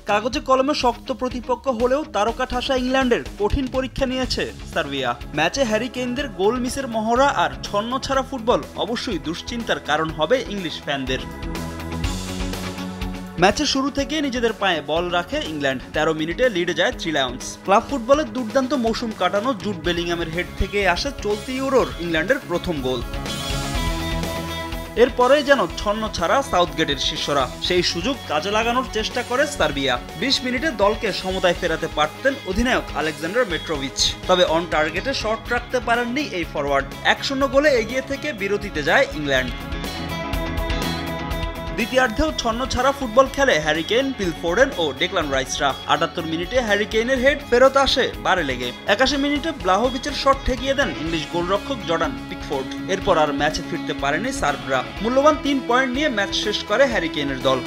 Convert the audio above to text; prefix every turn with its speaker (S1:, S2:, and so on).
S1: কাগজে কলমে শক্ত প্রতিপক্ষ হলেও তারকা ঠাসা ইংল্যান্ডের কঠিন পরীক্ষা নিয়েছে সার্বিয়া। ম্যাচে হ্যারি কেইনদের গোল মিসের মহড়া আর ছন্ন ছাড়া ফুটবল অবশ্যই দুশ্চিন্তার কারণ হবে ইংলিশ ফ্যানদের। ম্যাচের শুরু থেকে নিজেদের পায়ে বল রাখে ইংল্যান্ড। 13 মিনিটে লিডে যায় 3 লায়ন্স। ক্লাব ফুটবলের দুর্দান্ত মৌসুম কাটানো জুড বেলিংহামের হেড থেকে আসে চলতি ইউরোর ইংল্যান্ডের প্রথম গোল। এরপরেই যেন ছন্ন ছাড়া সাউথগেটের শিষ্যরা সেই সুযোগ কাজে লাগানোর চেষ্টা করে সার্বিয়া। 20 মিনিটে দলকে সমতায় ফেরাতে পারতেন অধিনায়ক আলেকজান্ডার মিট্রোভিচ, তবে অন টার্গেটে শট রাখতে পারেননি এই ফরওয়ার্ড। 1-0 গোলে এগিয়ে থেকে বিরতিতে যায় ইংল্যান্ড। দ্বিতীয়ার্ধেও ছন্ন ছাড়া ফুটবল খেলে হ্যারি কেইন, ফিল ফোডেন ও ডেকলান রাইসরা। 78 মিনিটে হ্যারি কেইনের হেড ফেরত আসে বারে লেগে। 81 মিনিটে ব্লাহোভিচের শট ঠেকিয়ে দেন ইংলিশ গোলরক্ষক জর্ডান পিকফোর্ড। এরপর আর ম্যাচে ফিরতে পারেনি সার্বরা। মূল্যবান 3 পয়েন্ট নিয়ে ম্যাচ শেষ করে হ্যারি কেইনের দল।